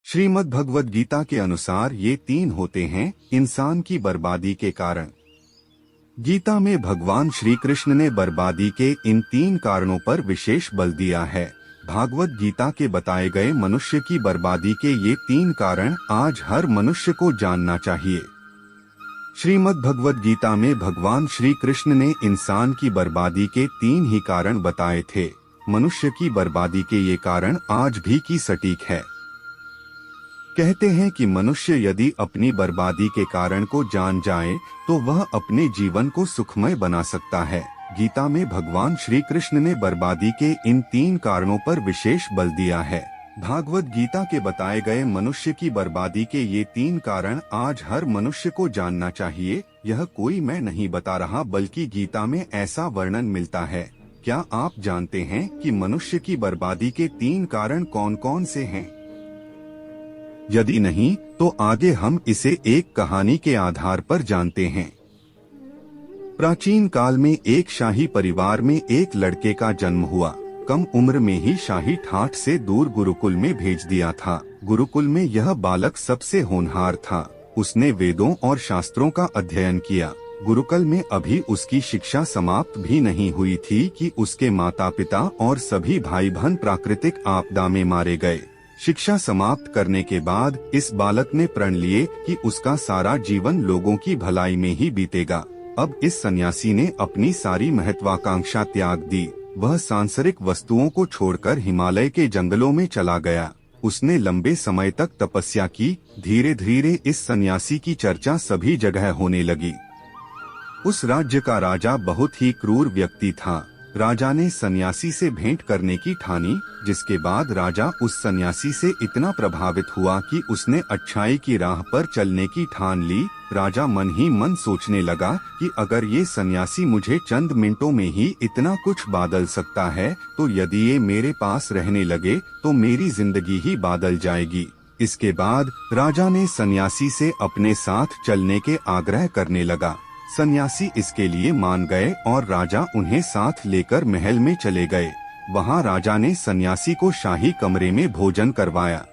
श्रीमद् भगवद गीता के अनुसार ये तीन होते हैं इंसान की बर्बादी के कारण। गीता में भगवान श्री कृष्ण ने बर्बादी के इन तीन कारणों पर विशेष बल दिया है। भागवत गीता के बताए गए मनुष्य की बर्बादी के ये तीन कारण आज हर मनुष्य को जानना चाहिए। श्रीमद् भगवद गीता में भगवान श्री कृष्ण ने इंसान की बर्बादी के तीन ही कारण बताए थे। मनुष्य की बर्बादी के ये कारण आज भी की सटीक है। कहते हैं कि मनुष्य यदि अपनी बर्बादी के कारण को जान जाए तो वह अपने जीवन को सुखमय बना सकता है। गीता में भगवान श्री कृष्ण ने बर्बादी के इन तीन कारणों पर विशेष बल दिया है। भागवत गीता के बताए गए मनुष्य की बर्बादी के ये तीन कारण आज हर मनुष्य को जानना चाहिए। यह कोई मैं नहीं बता रहा बल्कि गीता में ऐसा वर्णन मिलता है। क्या आप जानते हैं कि मनुष्य की बर्बादी के तीन कारण कौन कौन से हैं? यदि नहीं तो आगे हम इसे एक कहानी के आधार पर जानते हैं। प्राचीन काल में एक शाही परिवार में एक लड़के का जन्म हुआ। कम उम्र में ही शाही ठाठ से दूर गुरुकुल में भेज दिया था। गुरुकुल में यह बालक सबसे होनहार था। उसने वेदों और शास्त्रों का अध्ययन किया। गुरुकुल में अभी उसकी शिक्षा समाप्त भी नहीं हुई थी कि उसके माता पिता और सभी भाई बहन प्राकृतिक आपदा में मारे गए। शिक्षा समाप्त करने के बाद इस बालक ने प्रण लिए कि उसका सारा जीवन लोगों की भलाई में ही बीतेगा। अब इस सन्यासी ने अपनी सारी महत्वाकांक्षा त्याग दी। वह सांसारिक वस्तुओं को छोड़कर हिमालय के जंगलों में चला गया। उसने लंबे समय तक तपस्या की। धीरे धीरे इस सन्यासी की चर्चा सभी जगह होने लगी। उस राज्य का राजा बहुत ही क्रूर व्यक्ति था। राजा ने सन्यासी से भेंट करने की ठानी, जिसके बाद राजा उस सन्यासी से इतना प्रभावित हुआ कि उसने अच्छाई की राह पर चलने की ठान ली। राजा मन ही मन सोचने लगा कि अगर ये सन्यासी मुझे चंद मिनटों में ही इतना कुछ बदल सकता है तो यदि ये मेरे पास रहने लगे तो मेरी जिंदगी ही बदल जाएगी। इसके बाद राजा ने सन्यासी से अपने साथ चलने के आग्रह करने लगा। सन्यासी इसके लिए मान गए और राजा उन्हें साथ लेकर महल में चले गए। वहां राजा ने सन्यासी को शाही कमरे में भोजन करवाया।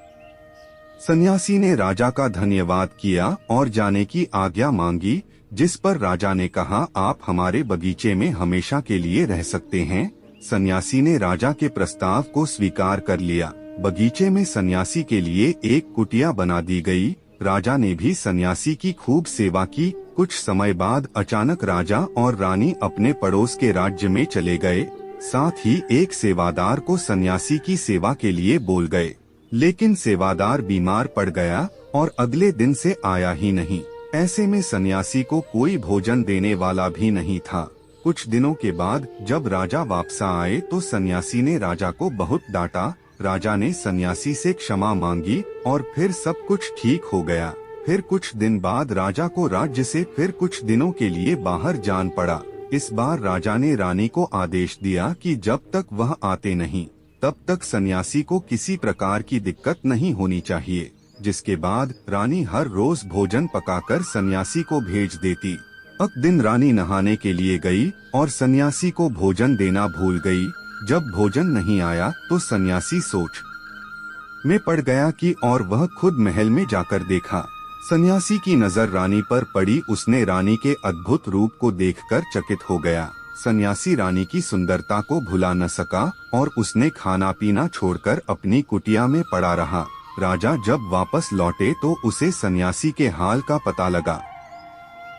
सन्यासी ने राजा का धन्यवाद किया और जाने की आज्ञा मांगी, जिस पर राजा ने कहा, आप हमारे बगीचे में हमेशा के लिए रह सकते हैं। सन्यासी ने राजा के प्रस्ताव को स्वीकार कर लिया। बगीचे में सन्यासी के लिए एक कुटिया बना दी गई। राजा ने भी सन्यासी की खूब सेवा की। कुछ समय बाद अचानक राजा और रानी अपने पड़ोस के राज्य में चले गए। साथ ही एक सेवादार को सन्यासी की सेवा के लिए बोल गए, लेकिन सेवादार बीमार पड़ गया और अगले दिन से आया ही नहीं। ऐसे में सन्यासी को कोई भोजन देने वाला भी नहीं था। कुछ दिनों के बाद जब राजा वापस आए तो सन्यासी ने राजा को बहुत डांटा। राजा ने सन्यासी से क्षमा मांगी और फिर सब कुछ ठीक हो गया। फिर कुछ दिन बाद राजा को राज्य से फिर कुछ दिनों के लिए बाहर जान पड़ा। इस बार राजा ने रानी को आदेश दिया कि जब तक वह आते नहीं तब तक सन्यासी को किसी प्रकार की दिक्कत नहीं होनी चाहिए। जिसके बाद रानी हर रोज भोजन पकाकर सन्यासी को भेज देती। एक दिन रानी नहाने के लिए गई और सन्यासी को भोजन देना भूल गई। जब भोजन नहीं आया तो सन्यासी सोच में पड़ गया कि और वह खुद महल में जाकर देखा। सन्यासी की नजर रानी पर पड़ी। उसने रानी के अद्भुत रूप को देखकर चकित हो गया। सन्यासी रानी की सुंदरता को भुला न सका और उसने खाना पीना छोड़कर अपनी कुटिया में पड़ा रहा। राजा जब वापस लौटे तो उसे सन्यासी के हाल का पता लगा।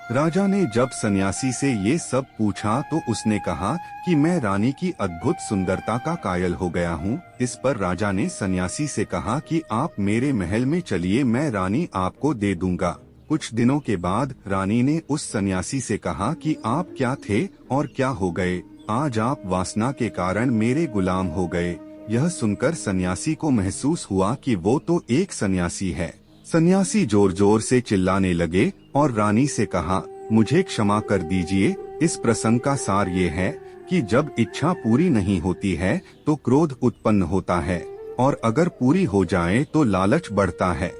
राजा ने जब सन्यासी से ये सब पूछा तो उसने कहा कि मैं रानी की अद्भुत सुंदरता का कायल हो गया हूँ। इस पर राजा ने सन्यासी से कहा कि आप मेरे महल में चलिए, मैं रानी आपको दे दूंगा। कुछ दिनों के बाद रानी ने उस सन्यासी से कहा कि आप क्या थे और क्या हो गए? आज आप वासना के कारण मेरे गुलाम हो गए। यह सुनकर सन्यासी को महसूस हुआ कि वो तो एक सन्यासी है। सन्यासी जोर जोर से चिल्लाने लगे और रानी से कहा, मुझे क्षमा कर दीजिए। इस प्रसंग का सार ये है कि जब इच्छा पूरी नहीं होती है तो क्रोध उत्पन्न होता है और अगर पूरी हो जाए तो लालच बढ़ता है।